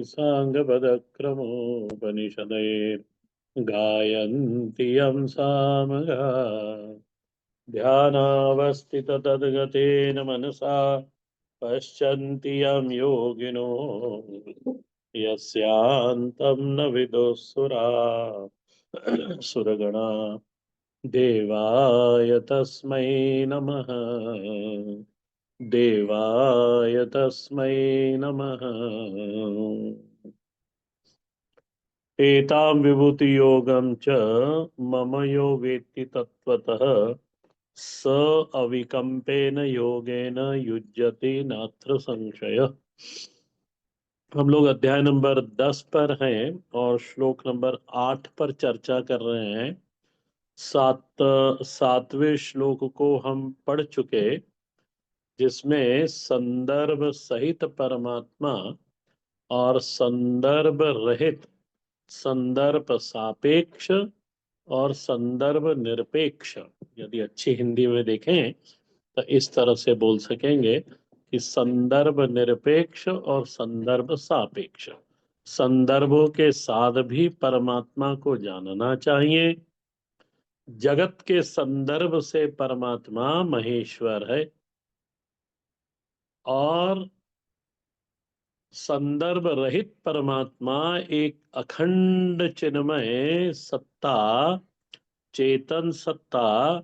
साङ्गपदक्रमोपनिषदे गायन्ति यं सामगा ध्यानावस्थिततद्गतेन मनसा पश्यन्ति यं योगिनो यस्यान्तं न विदुःसुरा सुरगणा देवाय तस्मै नमः। देवाय तस्मै नमः। एतां विभूतियोगं च मम यो वेत्ति तत्त्वतः स अविकम्पेन योगेन युज्यते नात्र संशय। हम लोग अध्याय नंबर 10 पर हैं और श्लोक नंबर 8 पर चर्चा कर रहे हैं। सातवें श्लोक को हम पढ़ चुके, जिसमें संदर्भ सहित परमात्मा और संदर्भ रहित, संदर्भ सापेक्ष और संदर्भ निरपेक्ष, यदि अच्छी हिंदी में देखें तो इस तरह से बोल सकेंगे कि संदर्भ निरपेक्ष और संदर्भ सापेक्ष। संदर्भों के साथ भी परमात्मा को जानना चाहिए। जगत के संदर्भ से परमात्मा महेश्वर है और संदर्भ रहित परमात्मा एक अखंड चिन्मय सत्ता, चेतन सत्ता,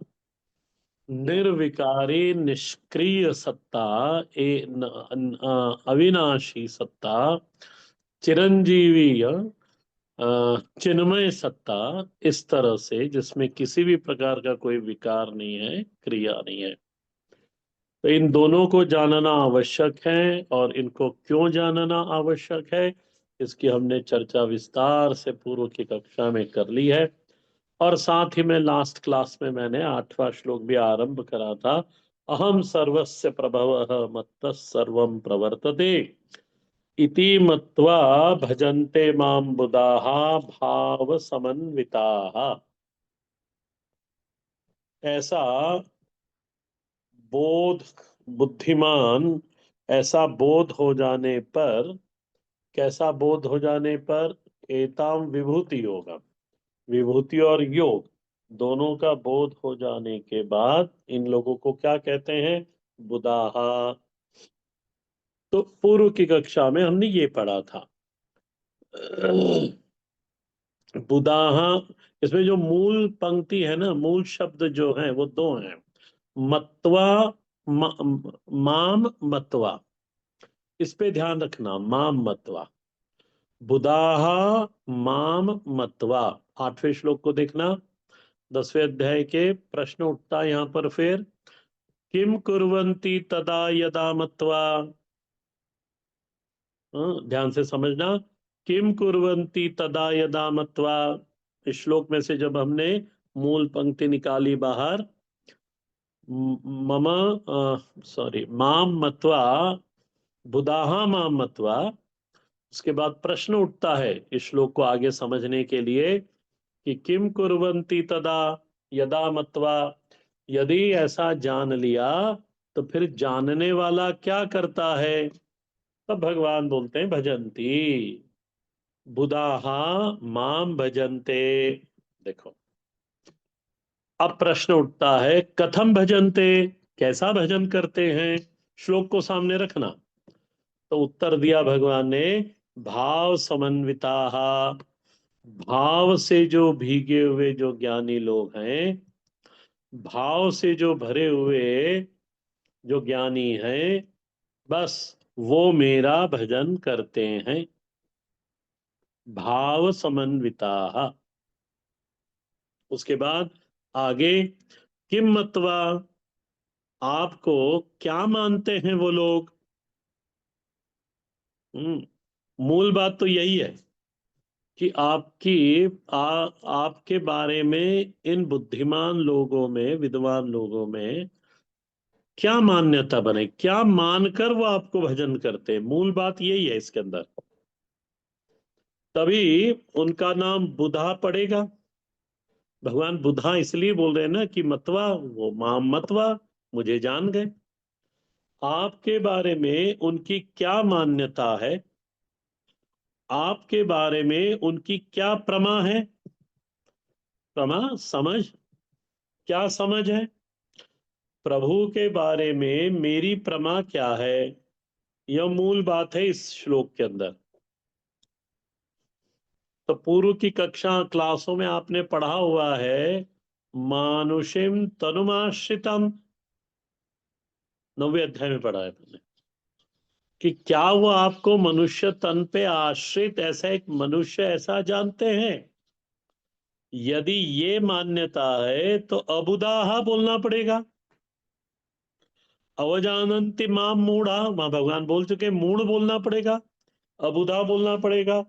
निर्विकारी निष्क्रिय सत्ता, अविनाशी सत्ता, चिरंजीवी चिन्मय सत्ता, इस तरह से जिसमें किसी भी प्रकार का कोई विकार नहीं है, क्रिया नहीं है। तो इन दोनों को जानना आवश्यक है। और इनको क्यों जानना आवश्यक है, इसकी हमने चर्चा विस्तार से पूर्व की कक्षा में कर ली है। और साथ ही में लास्ट क्लास में मैंने 8वां श्लोक भी आरंभ करा था। अहम सर्वस्य प्रभवः मत्तः सर्वं प्रवर्तते इति मत्वा भजन्ते मां बुधाः भाव समन्विताः। ऐसा बोध, बुद्धिमान, ऐसा बोध हो जाने पर, कैसा बोध हो जाने पर? एताम विभूति योगम, विभूति और योग दोनों का बोध हो जाने के बाद इन लोगों को क्या कहते हैं? बुदाहा। तो पूर्व की कक्षा में हमने ये पढ़ा था। बुदाहा, इसमें जो मूल पंक्ति है ना, मूल शब्द जो है वो दो हैं, मत्वा, माम मतवा। इस पे ध्यान रखना, माम मतवा, बुदाहा माम मतवा। 8वें श्लोक को देखना, 10वें अध्याय के प्रश्न उठता है यहां पर फिर, किम कुर्वन्ति तदा यदा मत्वा। ध्यान से समझना, किम कुर्वन्ति तदा यदा मत्वा। इस श्लोक में से जब हमने मूल पंक्ति निकाली बाहर, मम सॉरी माम मत्वा, बुदाहा माम मत्वा, उसके बाद प्रश्न उठता है इस श्लोक को आगे समझने के लिए कि किम कुर्वन्ति तदा यदा मत्वा, यदि ऐसा जान लिया तो फिर जानने वाला क्या करता है? तब भगवान बोलते हैं भजंती, बुधाहा माम भजन्ते। देखो, अब प्रश्न उठता है, कथम भजन्ते, कैसा भजन करते हैं? श्लोक को सामने रखना। तो उत्तर दिया भगवान ने, भाव समन्विता, भाव से जो भीगे हुए जो ज्ञानी लोग हैं, भाव से जो भरे हुए जो ज्ञानी हैं, बस वो मेरा भजन करते हैं। भाव समन्विता। उसके बाद आगे, किम मत्वा, आपको क्या मानते हैं वो लोग? मूल बात तो यही है कि आपके बारे में इन बुद्धिमान लोगों में, विद्वान लोगों में क्या मान्यता बने, क्या मानकर वो आपको भजन करते हैं। मूल बात यही है इसके अंदर। तभी उनका नाम बुधा पड़ेगा। भगवान बुधा इसलिए बोल रहे हैं ना कि मतवा, वो माम मतवा, मुझे जान गए। आपके बारे में उनकी क्या मान्यता है, आपके बारे में उनकी क्या प्रमा है? प्रमा समझ, क्या समझ है? प्रभु के बारे में मेरी प्रमा क्या है, यह मूल बात है इस श्लोक के अंदर। तो पूर्व की कक्षा क्लासों में आपने पढ़ा हुआ है, मानुषिम तनुमाश्रितम, 9वें अध्याय में पढ़ा है मैंने, कि क्या वो आपको मनुष्य तन पे आश्रित ऐसा एक मनुष्य ऐसा जानते हैं? यदि ये मान्यता है तो अबुदाहा बोलना पड़ेगा। अवजानन्ति माम मूढ़ा, वहां भगवान बोल चुके, मूढ़ बोलना पड़ेगा, अबुधा बोलना पड़ेगा।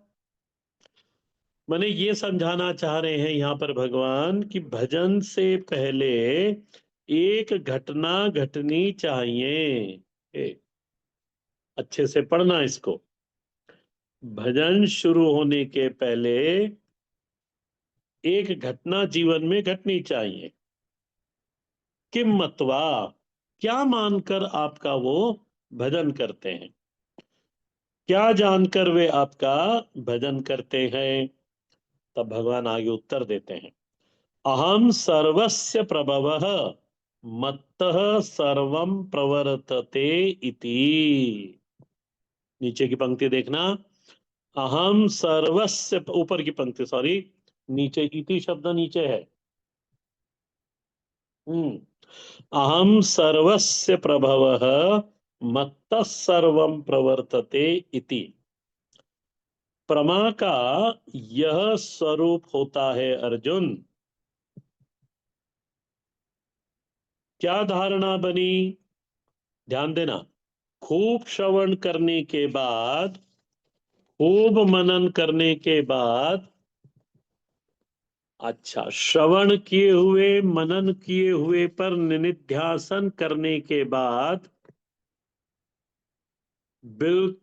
मैंने ये समझाना चाह रहे हैं यहाँ पर भगवान कि भजन से पहले एक घटना घटनी चाहिए। अच्छे से पढ़ना इसको। भजन शुरू होने के पहले एक घटना जीवन में घटनी चाहिए। किम मत्वा, क्या मानकर आपका वो भजन करते हैं, क्या जानकर वे आपका भजन करते हैं? तब भगवान आगे उत्तर देते हैं, अहम सर्वस्य प्रभवः मत्तः सर्वं प्रवर्तते इति। नीचे की पंक्ति देखना, अहम सर्वस्य, ऊपर की पंक्ति सॉरी, नीचे इति शब्द नीचे है। अहम सर्वस्य प्रभवः मत्तः सर्वं प्रवर्तते इति। प्रमा का यह स्वरूप होता है अर्जुन। क्या धारणा बनी? ध्यान देना, खूब श्रवण करने के बाद, खूब मनन करने के बाद, अच्छा, श्रवण किए हुए मनन किए हुए पर निनिध्यासन करने के बाद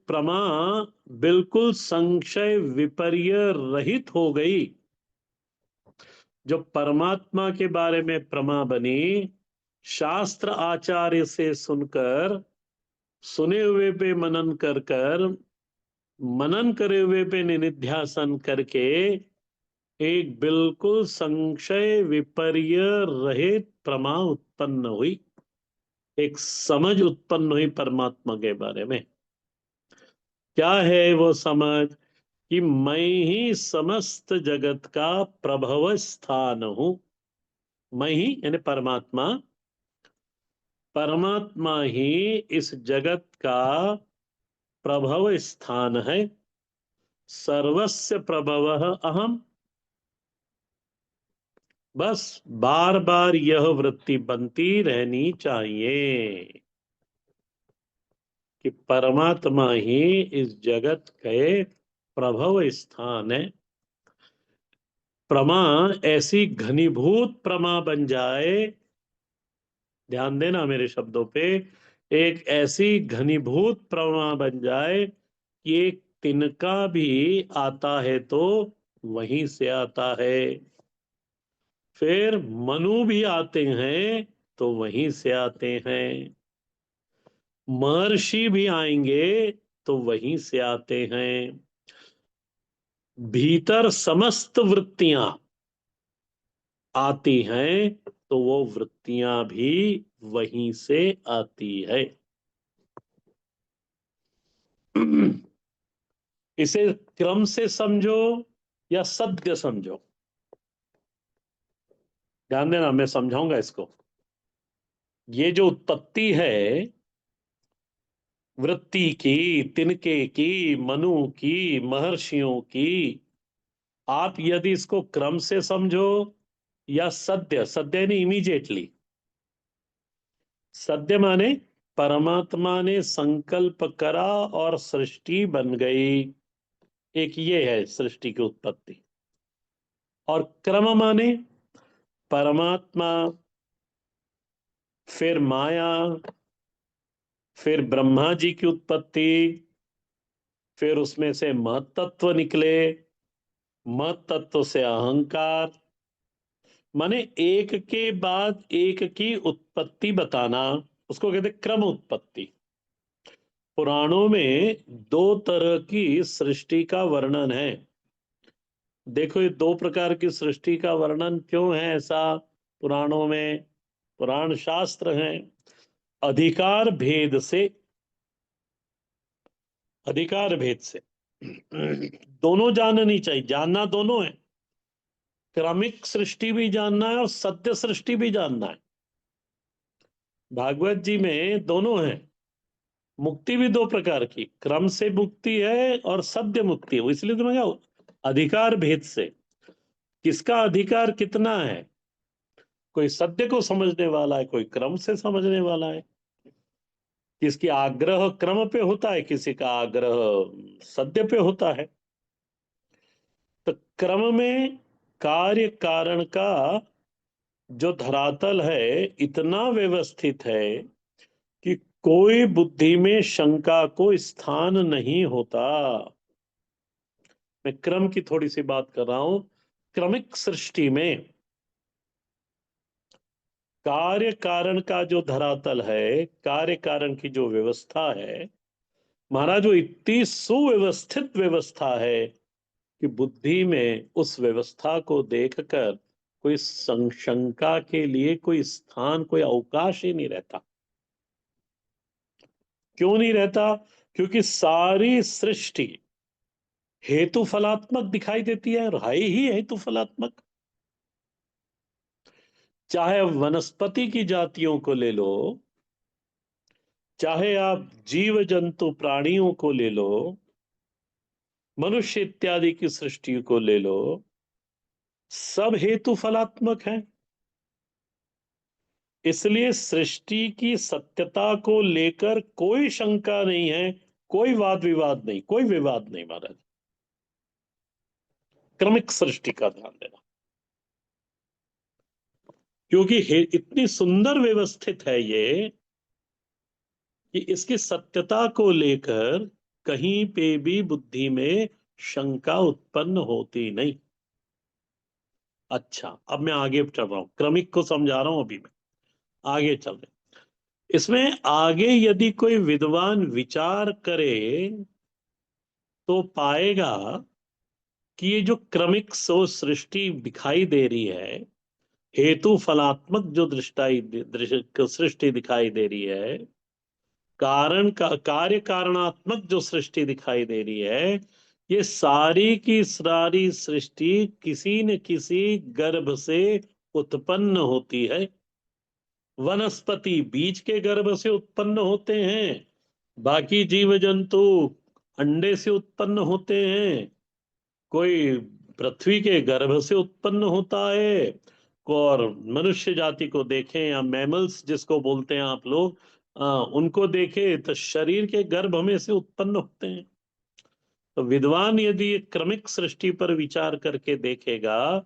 प्रमा बिल्कुल संशय विपर्य रहित हो गई। जो परमात्मा के बारे में प्रमा बनी, शास्त्र आचार्य से सुनकर, सुने हुए पे मनन कर कर, मनन करे हुए पे निनिध्यासन करके एक बिल्कुल संशय विपर्य रहित प्रमा उत्पन्न हुई, एक समझ उत्पन्न हुई परमात्मा के बारे में। क्या है वो समझ? कि मैं ही समस्त जगत का प्रभव स्थान हूं। मैं ही यानी परमात्मा, परमात्मा ही इस जगत का प्रभव स्थान है। सर्वस्य प्रभवः अहम। बस बार बार यह वृत्ति बनती रहनी चाहिए कि परमात्मा ही इस जगत के प्रभव स्थान है। प्रमा ऐसी घनीभूत प्रमा बन जाए, ध्यान देना मेरे शब्दों पे, एक ऐसी घनीभूत प्रमा बन जाए कि एक तिनका भी आता है तो वहीं से आता है, फिर मनु भी आते हैं तो वहीं से आते हैं, महर्षि भी आएंगे तो वहीं से आते हैं। भीतर समस्त वृत्तियां आती हैं तो वो वृत्तियां भी वहीं से आती है। इसे क्रम से समझो या सत्य समझो, ध्यान देना, मैं समझाऊंगा इसको। ये जो उत्पत्ति है वृत्ति की, तिनके की, मनु की, महर्षियों की, आप यदि इसको क्रम से समझो या सद्य, सद्य नहीं इमीडिएटली, सद्य माने परमात्मा ने संकल्प करा और सृष्टि बन गई, एक ये है सृष्टि की उत्पत्ति। और क्रम माने परमात्मा, फिर माया, फिर ब्रह्मा जी की उत्पत्ति, फिर उसमें से महतत्व निकले, महतत्व से अहंकार, माने एक के बाद एक की उत्पत्ति बताना, उसको कहते क्रम उत्पत्ति। पुराणों में दो तरह की सृष्टि का वर्णन है। देखो, ये दो प्रकार की सृष्टि का वर्णन क्यों है ऐसा पुराणों में? पुराण शास्त्र हैं। अधिकार भेद से, अधिकार भेद से दोनों जाननी चाहिए, जानना दोनों है। क्रमिक सृष्टि भी जानना है और सत्य सृष्टि भी जानना है। भागवत जी में दोनों है। मुक्ति भी दो प्रकार की, क्रम से मुक्ति है और सद्य मुक्ति है। वो इसलिए तो मैं क्या, अधिकार भेद से किसका अधिकार कितना है। कोई सत्य को समझने वाला है, कोई क्रम से समझने वाला है। किसकी आग्रह क्रम पे होता है, किसी का आग्रह सत्य पे होता है। तो क्रम में कार्य कारण का जो धरातल है इतना व्यवस्थित है कि कोई बुद्धि में शंका को स्थान नहीं होता। मैं क्रम की थोड़ी सी बात कर रहा हूं। क्रमिक सृष्टि में कार्य कारण का जो धरातल है, कार्य कारण की जो व्यवस्था है, महाराज वो इतनी सुव्यवस्थित व्यवस्था है कि बुद्धि में उस व्यवस्था को देखकर कोई शंका के लिए कोई स्थान, कोई अवकाश ही नहीं रहता। क्यों नहीं रहता? क्योंकि सारी सृष्टि हेतु फलात्मक दिखाई देती है, और है ही हेतु फलात्मक। चाहे वनस्पति की जातियों को ले लो, चाहे आप जीव जंतु प्राणियों को ले लो, मनुष्य इत्यादि की सृष्टि को ले लो, सब हेतु फलात्मक है। इसलिए सृष्टि की सत्यता को लेकर कोई शंका नहीं है, कोई वाद विवाद नहीं, कोई विवाद नहीं महाराज। क्रमिक सृष्टि का ध्यान देना, क्योंकि इतनी सुंदर व्यवस्थित है ये कि इसकी सत्यता को लेकर कहीं पे भी बुद्धि में शंका उत्पन्न होती नहीं। अच्छा, अब मैं आगे चल रहा हूं, क्रमिक को समझा रहा हूं अभी मैं, आगे चल रहे। इसमें आगे यदि कोई विद्वान विचार करे तो पाएगा कि ये जो क्रमिक सो सृष्टि दिखाई दे रही है, हेतु फलात्मक जो सृष्टि दिखाई दे रही है, कारण का कार्य कारणात्मक जो सृष्टि दिखाई दे रही है, ये सारी की सारी सृष्टि किसी न किसी गर्भ से उत्पन्न होती है। वनस्पति बीज के गर्भ से उत्पन्न होते हैं, बाकी जीव जंतु अंडे से उत्पन्न होते हैं, कोई पृथ्वी के गर्भ से उत्पन्न होता है। और मनुष्य जाति को देखें या मैमल्स जिसको बोलते हैं आप लोग, उनको देखें तो शरीर के गर्भ में से उत्पन्न होते हैं। तो विद्वान यदि ये क्रमिक सृष्टि पर विचार करके देखेगा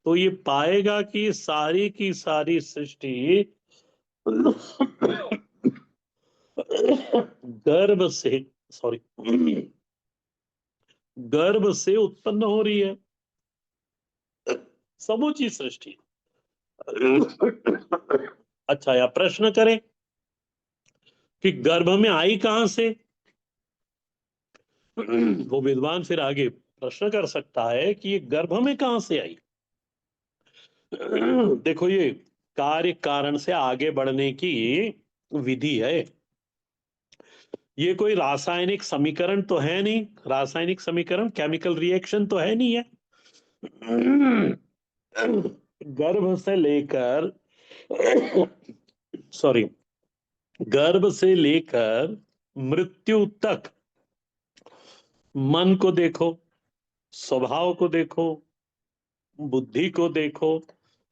तो ये पाएगा कि सारी की सारी सृष्टि गर्भ से, सॉरी, गर्भ से उत्पन्न हो रही है, समूची सृष्टि। अच्छा, या प्रश्न करें कि गर्भ में आई कहां से, वो विद्वान फिर आगे प्रश्न कर सकता है कि ये गर्भ में कहां से आई। देखो, ये कार्य कारण से आगे बढ़ने की विधि है। ये कोई रासायनिक समीकरण तो है नहीं, रासायनिक समीकरण केमिकल रिएक्शन तो है नहीं है। गर्भ से लेकर, सॉरी, गर्भ से लेकर मृत्यु तक मन को देखो, स्वभाव को देखो, बुद्धि को देखो,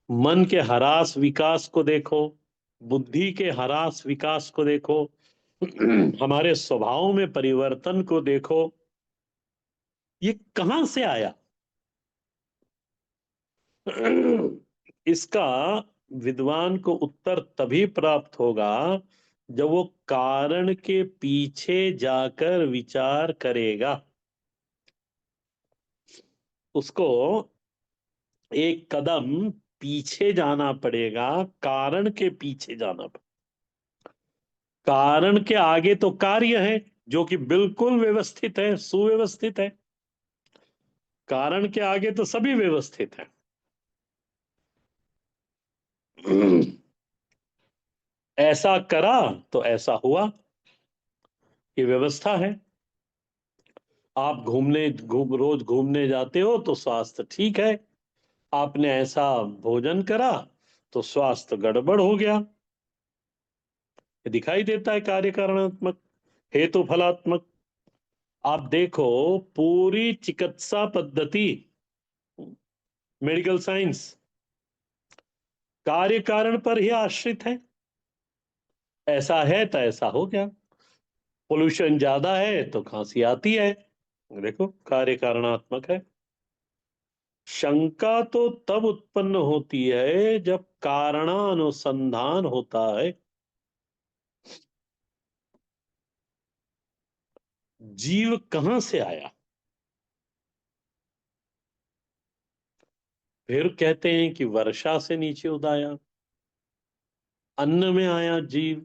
मन के ह्रास विकास को देखो, बुद्धि के ह्रास विकास को देखो, हमारे स्वभाव में परिवर्तन को देखो। ये कहां से आया? इसका विद्वान को उत्तर तभी प्राप्त होगा जब वो कारण के पीछे जाकर विचार करेगा। उसको एक कदम पीछे जाना पड़ेगा, कारण के पीछे जाना पड़ेगा। कारण के आगे तो कार्य है, जो कि बिल्कुल व्यवस्थित है, सुव्यवस्थित है। कारण के आगे तो सभी व्यवस्थित है। ऐसा करा तो ऐसा हुआ, ये व्यवस्था है। आप रोज घूमने जाते हो तो स्वास्थ्य ठीक है। आपने ऐसा भोजन करा तो स्वास्थ्य गड़बड़ हो गया। ये दिखाई देता है कार्य कारणात्मक, हेतु फलात्मक। आप देखो, पूरी चिकित्सा पद्धति, मेडिकल साइंस कार्य कारण पर ही आश्रित है। ऐसा है तो ऐसा हो गया। पोल्यूशन ज्यादा है तो खांसी आती है। देखो, कार्य कारणात्मक है। शंका तो तब उत्पन्न होती है जब कारणानुसंधान होता है। जीव कहां से आया? फिर कहते हैं कि वर्षा से नीचे उदाया, अन्न में आया जीव।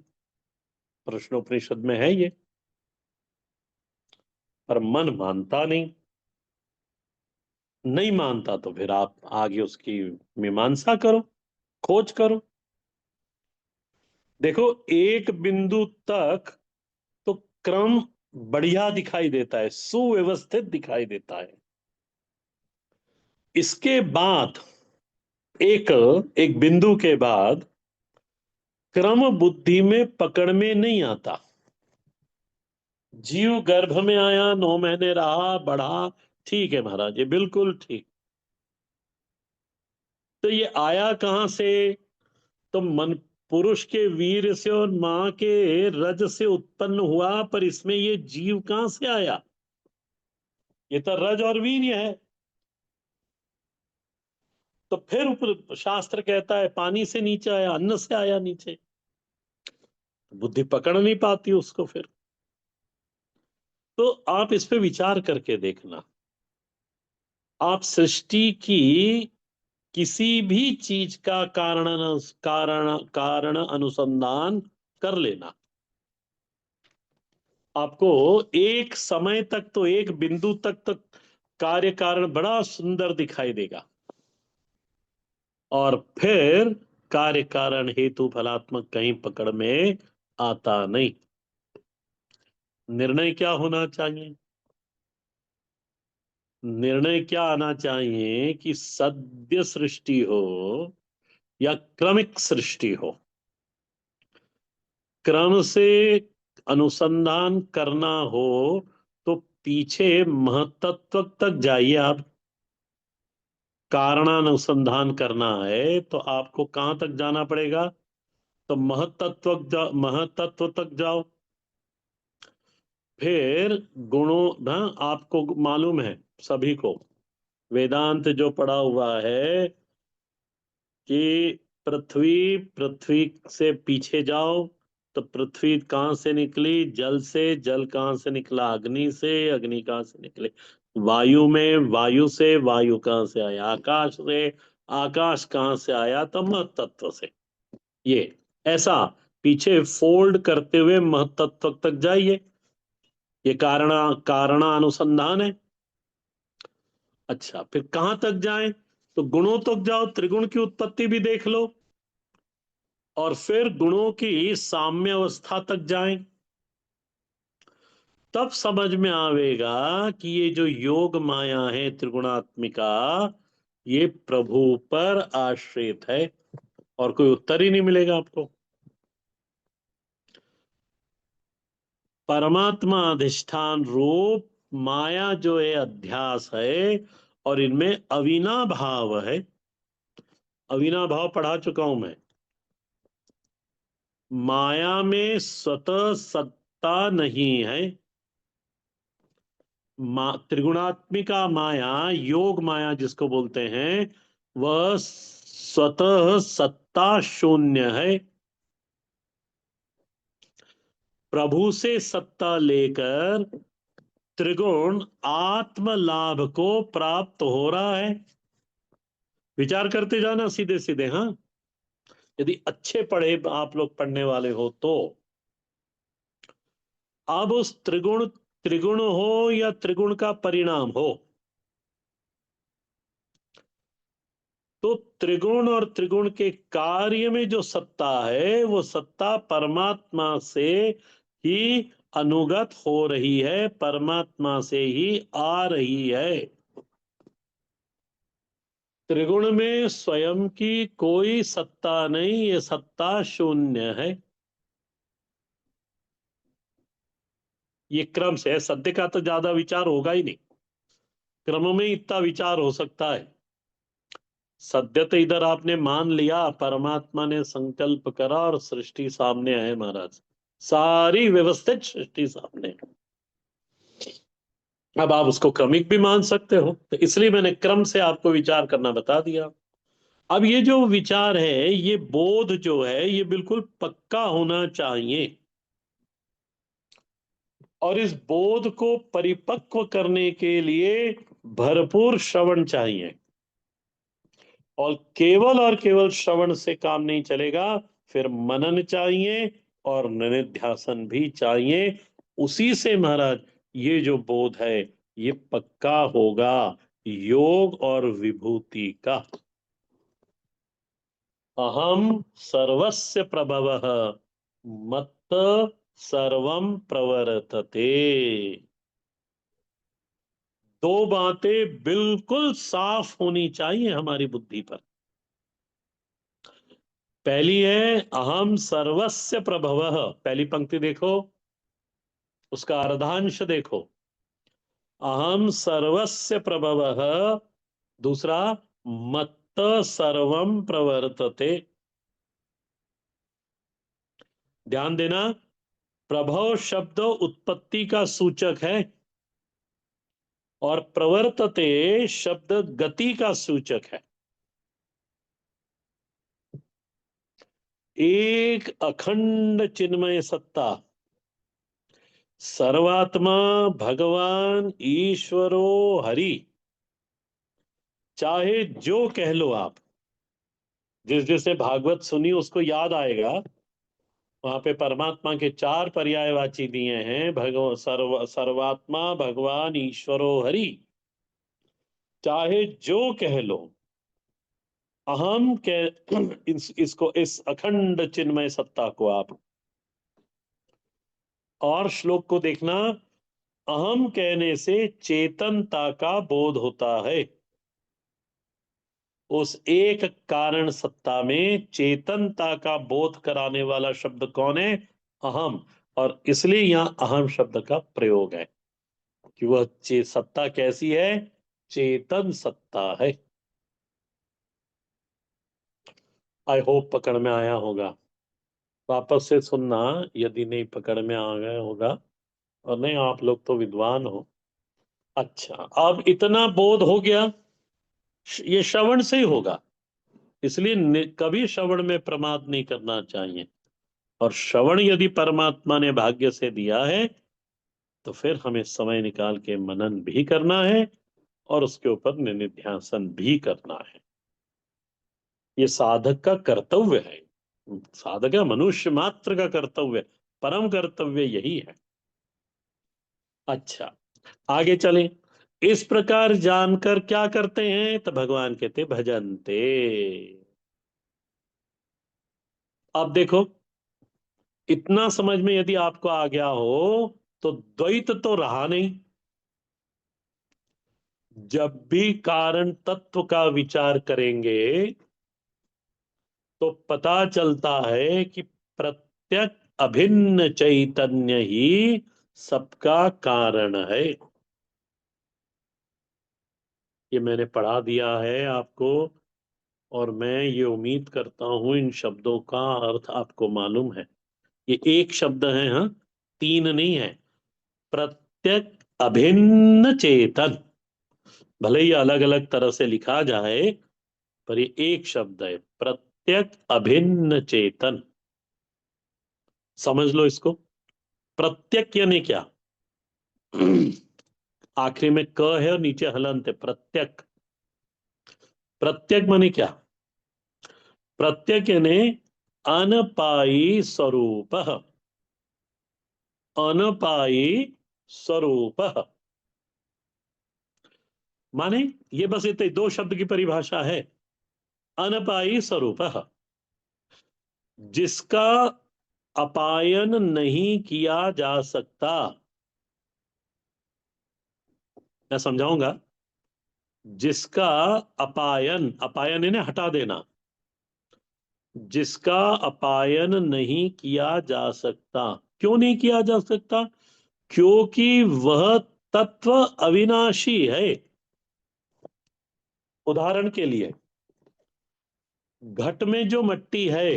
प्रश्नोपनिषद में है ये, पर मन मानता नहीं। नहीं मानता तो फिर आप आगे उसकी मीमांसा करो, खोज करो। देखो, एक बिंदु तक तो क्रम बढ़िया दिखाई देता है, सुव्यवस्थित दिखाई देता है। इसके बाद एक एक बिंदु के बाद क्रम बुद्धि में पकड़ में नहीं आता। जीव गर्भ में आया, 9 महीने रहा, बढ़ा, ठीक है महाराज, ये बिल्कुल ठीक। तो ये आया कहां से? तो मन, पुरुष के वीर से और मां के रज से उत्पन्न हुआ, पर इसमें ये जीव कहां से आया? ये तो रज और वीर्य है। तो फिर शास्त्र कहता है पानी से नीचे आया, अन्न से आया नीचे। बुद्धि पकड़ नहीं पाती उसको फिर। तो आप इस पे विचार करके देखना। आप सृष्टि की किसी भी चीज का कारण अनुसंधान कर लेना, आपको एक समय तक तो, एक बिंदु तक कार्य कारण बड़ा सुंदर दिखाई देगा। और फिर कार्य कारण हेतु फलात्मक कहीं पकड़ में आता नहीं। निर्णय क्या होना चाहिए? निर्णय क्या आना चाहिए कि सद्य सृष्टि हो या क्रमिक सृष्टि हो, क्रम से अनुसंधान करना हो तो पीछे महतत्व तक जाइए आप। कारणानुसंधान करना है तो आपको कहां तक जाना पड़ेगा? तो महतत्व तक जाओ। फिर गुणों ना, आपको मालूम है सभी को, वेदांत जो पढ़ा हुआ है कि पृथ्वी, पृथ्वी से पीछे जाओ तो पृथ्वी कहां से निकली? जल से। जल कहां से निकला? अग्नि से। अग्नि कहां से निकले? वायु में। वायु से। वायु कहां से आया? आकाश से। आकाश कहां से आया? तो महतत्व से। ये ऐसा पीछे फोल्ड करते हुए महतत्व तक जाइए। ये कारणानुसंधान है। अच्छा, फिर कहां तक जाएं? तो गुणों तक जाओ, त्रिगुण की उत्पत्ति भी देख लो। और फिर गुणों की साम्य अवस्था तक जाएं। तब समझ में आवेगा कि ये जो योग माया है त्रिगुणात्मिका, ये प्रभु पर आश्रित है। और कोई उत्तर ही नहीं मिलेगा आपको। परमात्मा अधिष्ठान रूप माया जो है अध्यास है, और इनमें अविनाभाव है। अविनाभाव पढ़ा चुका हूं मैं। माया में स्वतः सत्ता नहीं है। त्रिगुणात्मिका माया, योग माया जिसको बोलते हैं, वह स्वतः सत्ता शून्य है। प्रभु से सत्ता लेकर त्रिगुण आत्म लाभ को प्राप्त हो रहा है। विचार करते जाना सीधे सीधे। हाँ, यदि अच्छे पढ़े आप लोग, पढ़ने वाले हो तो अब उस त्रिगुण त्रिगुण हो या त्रिगुण का परिणाम हो, तो त्रिगुण और त्रिगुण के कार्य में जो सत्ता है वो सत्ता परमात्मा से ही अनुगत हो रही है, परमात्मा से ही आ रही है। त्रिगुण में स्वयं की कोई सत्ता नहीं, ये सत्ता शून्य है। ये क्रम से है, सत्य का तो ज्यादा विचार होगा ही नहीं, क्रम में इतना विचार हो सकता है। सद्य तो इधर आपने मान लिया, परमात्मा ने संकल्प करा और सृष्टि सामने है महाराज, सारी व्यवस्थित सृष्टि सामने है। अब आप उसको क्रमिक भी मान सकते हो, तो इसलिए मैंने क्रम से आपको विचार करना बता दिया। अब ये जो विचार है, ये बोध जो है, ये बिल्कुल पक्का होना चाहिए, और इस बोध को परिपक्व करने के लिए भरपूर श्रवण चाहिए। और केवल श्रवण से काम नहीं चलेगा, फिर मनन चाहिए और निधिध्यासन भी चाहिए। उसी से महाराज ये जो बोध है ये पक्का होगा, योग और विभूति का। अहम सर्वस्य प्रभवः मत्त सर्वम प्रवर्तते। दो बातें बिल्कुल साफ होनी चाहिए हमारी बुद्धि पर। पहली है अहम सर्वस्य प्रभवः, पहली पंक्ति देखो, उसका अर्धांश देखो, अहम सर्वस्य प्रभवः। दूसरा, मत्त सर्वम प्रवर्तते। ध्यान देना, प्रभव शब्द उत्पत्ति का सूचक है और प्रवर्तते शब्द गति का सूचक है। एक अखंड चिन्मय सत्ता, सर्वात्मा भगवान ईश्वरो हरि, चाहे जो कह लो आप। जिस जिसने भागवत सुनी उसको याद आएगा, वहां पे परमात्मा के चार पर्यायवाची दिए हैं, सर्वात्मा भगवान ईश्वरो हरि, चाहे जो कह लो। अहम के इसको, इस अखंड चिन्मय सत्ता को आप, और श्लोक को देखना, अहम कहने से चेतनता का बोध होता है। उस एक कारण सत्ता में चेतनता का बोध कराने वाला शब्द कौन है? अहम। और इसलिए यहां अहम शब्द का प्रयोग है कि वह सत्ता कैसी है? चेतन सत्ता है। आई होप पकड़ में आया होगा। वापस से सुनना यदि नहीं पकड़ में आ गया होगा, और नहीं आप लोग तो विद्वान हो। अच्छा, अब इतना बोध हो गया, ये श्रवण से ही होगा, इसलिए कभी श्रवण में प्रमाद नहीं करना चाहिए। और श्रवण यदि परमात्मा ने भाग्य से दिया है, तो फिर हमें समय निकाल के मनन भी करना है और उसके ऊपर निधिध्यासन भी करना है। ये साधक का कर्तव्य है, साधक है मनुष्य मात्र का कर्तव्य, परम कर्तव्य यही है। अच्छा, आगे चलें। इस प्रकार जानकर क्या करते हैं? तो भगवान कहते भजनते। अब देखो, इतना समझ में यदि आपको आ गया हो तो द्वैत तो रहा नहीं। जब भी कारण तत्व का विचार करेंगे तो पता चलता है कि प्रत्यक अभिन्न चैतन्य ही सबका कारण है। ये मैंने पढ़ा दिया है आपको, और मैं ये उम्मीद करता हूं इन शब्दों का अर्थ आपको मालूम है। ये एक शब्द है, हाँ, तीन नहीं है। प्रत्यक अभिन्न चेतन, भले ही अलग अलग तरह से लिखा जाए, पर ये एक शब्द है, प्रत्यक अभिन्न चेतन। समझ लो इसको। प्रत्यक यानी क्या? आखिरी में क है और नीचे हलंत है, प्रत्यक। प्रत्यक माने क्या? प्रत्यक यानी अनपाई स्वरूप, अनपायी स्वरूप। माने ये बस इतने दो शब्द की परिभाषा है। अनपायी स्वरूप, जिसका अपायन नहीं किया जा सकता। मैं समझाऊंगा। जिसका अपायन, अपायन इन्हें हटा देना, जिसका अपायन नहीं किया जा सकता। क्यों नहीं किया जा सकता? क्योंकि वह तत्व अविनाशी है। उदाहरण के लिए, घट में जो मट्टी है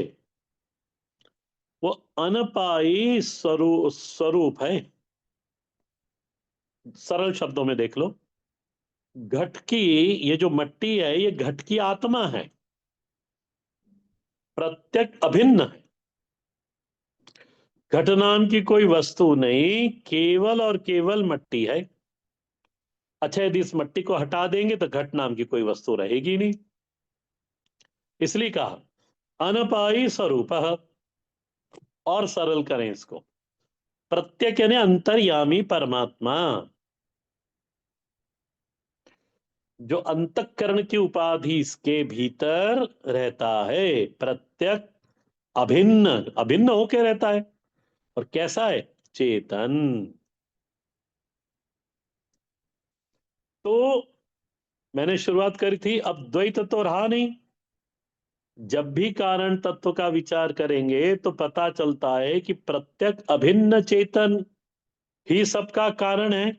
वो अनपायी स्वरूप है। सरल शब्दों में देख लो, घट की, ये जो मट्टी है ये घट की आत्मा है, प्रत्यक अभिन्न है। घट नाम की कोई वस्तु नहीं, केवल और केवल मट्टी है। अच्छा, यदि इस मट्टी को हटा देंगे तो घट नाम की कोई वस्तु रहेगी नहीं। इसलिए कहा अनपायी स्वरूप। और सरल करें इसको, प्रत्यक यानी अंतर्यामी परमात्मा, जो अंतःकरण की उपाधि इसके भीतर रहता है। प्रत्यक अभिन्न, अभिन्न होके रहता है। और कैसा है? चेतन। तो मैंने शुरुआत करी थी, अब द्वैत तो रहा नहीं। जब भी कारण तत्व का विचार करेंगे तो पता चलता है कि प्रत्यक अभिन्न चेतन ही सबका कारण है।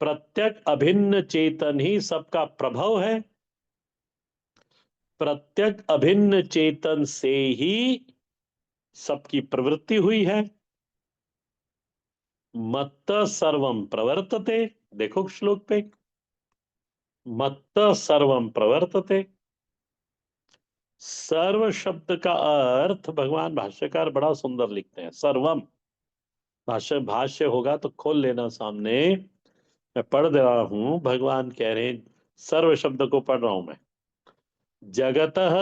प्रत्यक अभिन्न चेतन ही सबका प्रभव है। प्रत्यक अभिन्न चेतन से ही सबकी प्रवृत्ति हुई है। मत्त सर्वम प्रवर्तते, देखो श्लोक पे, मत्त सर्वम प्रवर्तते। सर्व शब्द का अर्थ भगवान भाष्यकार बड़ा सुंदर लिखते हैं। सर्वम, भाष्य भाष्य होगा तो खोल लेना सामने, मैं पढ़ दे रहा हूं। भगवान कह रहे हैं, सर्व शब्द को पढ़ रहा हूं मैं। जगतः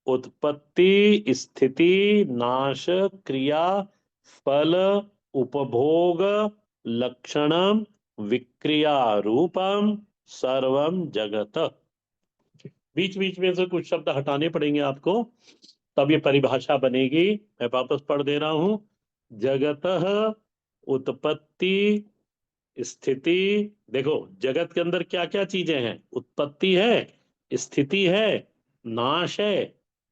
उत्पत्ति स्थिति नाश क्रिया फल उपभोग लक्षणम विक्रिया रूपम सर्वम जगत। बीच बीच में से कुछ शब्द हटाने पड़ेंगे आपको, तब ये परिभाषा बनेगी। मैं वापस पढ़ दे रहा हूं। जगतः उत्पत्ति स्थिति, देखो जगत के अंदर क्या क्या चीजें हैं? उत्पत्ति है, स्थिति है, नाश है,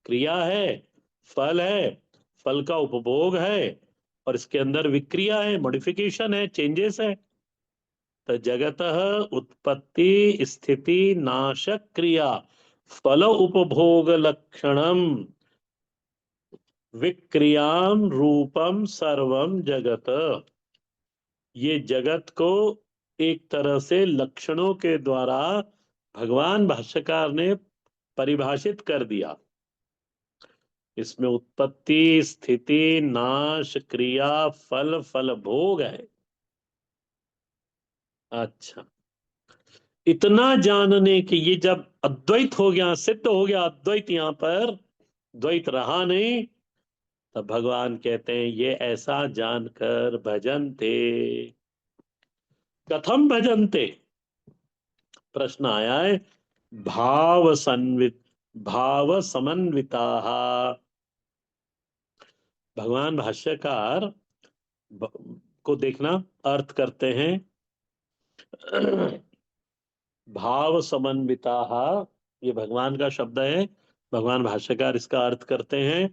क्रिया है, फल है, फल का उपभोग है, और इसके अंदर विक्रिया है, मॉडिफिकेशन है, चेंजेस है। तो जगत उत्पत्ति स्थिति नाश क्रिया फल उपभोग लक्षणम विक्रियाम रूपम सर्वम जगत। ये जगत को एक तरह से लक्षणों के द्वारा भगवान भाष्यकार ने परिभाषित कर दिया। इसमें उत्पत्ति स्थिति नाश क्रिया फल फल भोग है। अच्छा, इतना जानने के, ये जब अद्वैत हो गया, सिद्ध हो गया अद्वैत, यहां पर द्वैत रहा नहीं, तब भगवान कहते हैं ये ऐसा जानकर भजन थे। कथम भजनते? प्रश्न आया है। भाव संवित, भाव समन्विता। भगवान भाष्यकार को देखना, अर्थ करते हैं। भाव समन्विता, ये भगवान का शब्द है। भगवान भाष्यकार इसका अर्थ करते हैं।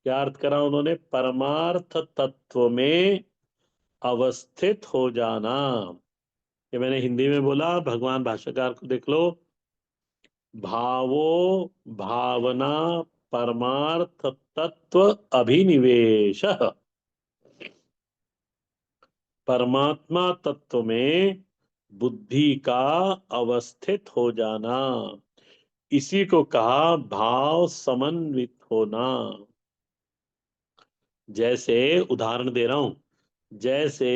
क्या अर्थ करा उन्होंने? परमार्थ तत्व में अवस्थित हो जाना। ये मैंने हिंदी में बोला, भगवान भाष्यकार को देख लो। भावो भावना परमार्थ तत्व अभिनिवेश, परमात्मा तत्व में बुद्धि का अवस्थित हो जाना, इसी को कहा भाव समन्वित होना। जैसे उदाहरण दे रहा हूं, जैसे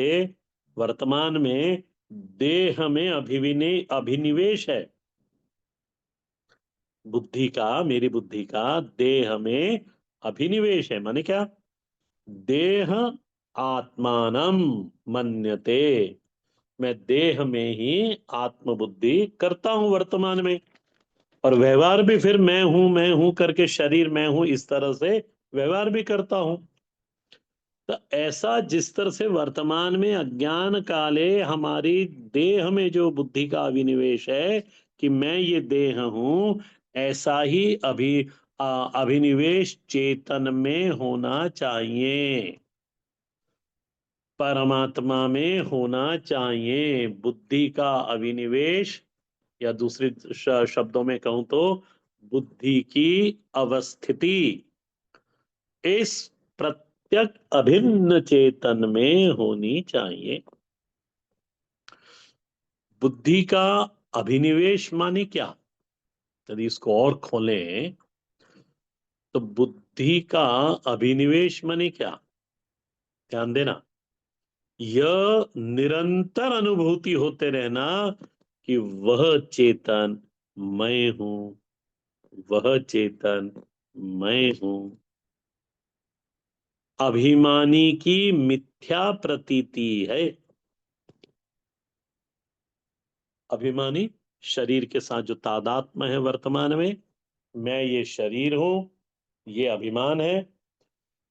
वर्तमान में देह में अभिनिवेश है, बुद्धि का, मेरी बुद्धि का देह में अभिनिवेश है। माने क्या? देह आत्मानम मन्यते, मैं देह में ही आत्मबुद्धि करता हूं वर्तमान में, और व्यवहार भी फिर मैं हूं करके, शरीर मैं हूं इस तरह से व्यवहार भी करता हूं। तो ऐसा जिस तरह से वर्तमान में अज्ञान काले हमारी देह में जो बुद्धि का अभिनिवेश है कि मैं ये देह हूं, ऐसा ही अभिनिवेश चेतन में होना चाहिए, परमात्मा में होना चाहिए। बुद्धि का अभिनिवेश, या दूसरे शब्दों में कहूं तो बुद्धि की अवस्थिति इस प्रत्यक अभिन्न चेतन में होनी चाहिए। बुद्धि का अभिनिवेश माने क्या? यदि इसको और खोलें तो बुद्धि का अभिनिवेश माने क्या? ध्यान देना, यह निरंतर अनुभूति होते रहना कि वह चेतन मैं हूं, वह चेतन मैं हूं। अभिमानी की मिथ्या प्रतीति है। अभिमानी शरीर के साथ जो तादात्म्य है वर्तमान में, मैं ये शरीर हूं, ये अभिमान है।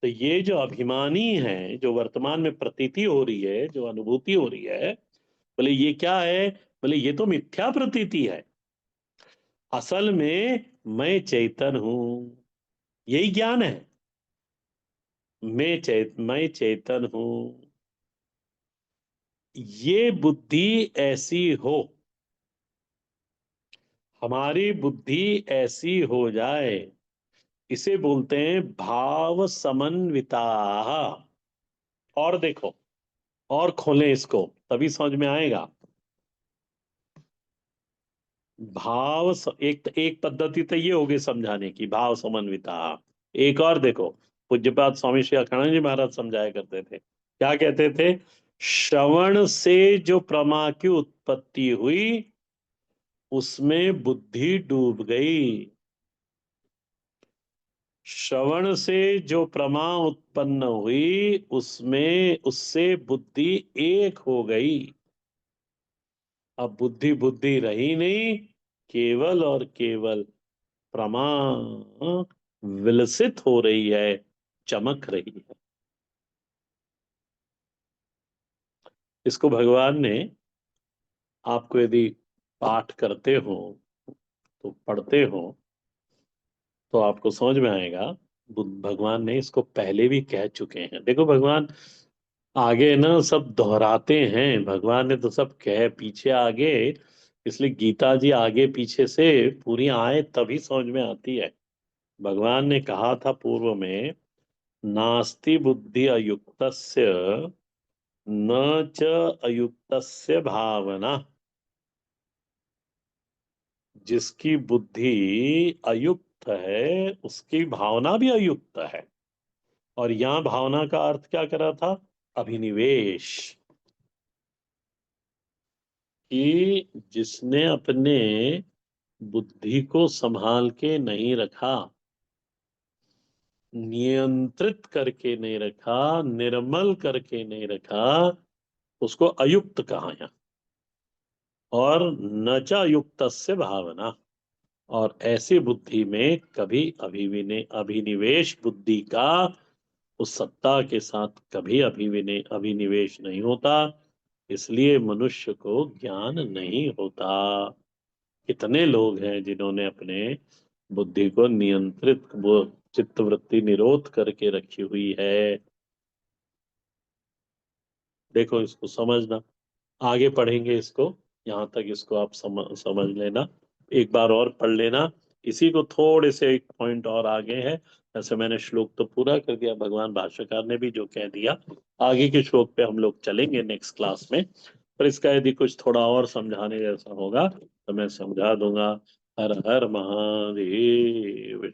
तो ये जो अभिमानी है, जो वर्तमान में प्रतीति हो रही है, जो अनुभूति हो रही है, बोले ये क्या है? बोले ये तो मिथ्या प्रतीति है। असल में मैं चैतन हूं, यही ज्ञान है। मैं चैतन हूं। ये बुद्धि ऐसी हो, हमारी बुद्धि ऐसी हो जाए, इसे बोलते हैं भाव समन्विता। और देखो, और खोलें इसको, तभी समझ में आएगा। एक पद्धति तो ये होगी समझाने की, भाव समन्विता। एक और देखो, पूज्यपाद स्वामी श्री अखानंद जी महाराज समझाया करते थे, क्या कहते थे? श्रवण से जो प्रमा की उत्पत्ति हुई, उसमें बुद्धि डूब गई। श्रवण से जो प्रमा उत्पन्न हुई, उसमें उससे बुद्धि एक हो गई। अब बुद्धि बुद्धि रही नहीं, केवल और केवल प्रमा विलसित हो रही है, चमक रही है। इसको भगवान ने, आपको यदि पाठ करते हो तो पढ़ते हो तो आपको समझ में आएगा। भगवान ने इसको पहले भी कह चुके हैं। देखो भगवान आगे ना सब दोहराते हैं, भगवान ने तो सब कह पीछे आगे, इसलिए गीता जी आगे पीछे से पूरी आए तभी समझ में आती है। भगवान ने कहा था पूर्व में, नास्ति बुद्धि अयुक्तस्य न च अयुक्तस्य भावना। जिसकी बुद्धि अयुक्त है उसकी भावना भी अयुक्त है। और यहां भावना का अर्थ क्या करा था? अभिनिवेश। कि जिसने अपने बुद्धि को संभाल के नहीं रखा, नियंत्रित करके नहीं रखा, निर्मल करके नहीं रखा, उसको अयुक्त कहा है। और न च युक्तस्य भावना, और ऐसी बुद्धि में कभी अभिनिवेश बुद्धि का उस सत्ता के साथ कभी अभिनिवेश नहीं होता। इसलिए मनुष्य को ज्ञान नहीं होता। कितने लोग हैं जिन्होंने अपने बुद्धि को नियंत्रित, वो चित्तवृत्ति निरोध करके रखी हुई है। देखो इसको समझना, आगे पढ़ेंगे इसको, यहाँ तक इसको आप समझ लेना, एक बार और पढ़ लेना। इसी को थोड़े से एक पॉइंट और आगे है। ऐसे मैंने श्लोक तो पूरा कर दिया, भगवान भाष्यकार ने भी जो कह दिया। आगे के श्लोक पे हम लोग चलेंगे नेक्स्ट क्लास में। पर इसका यदि कुछ थोड़ा और समझाने जैसा होगा तो मैं समझा दूंगा। हर हर महादेव।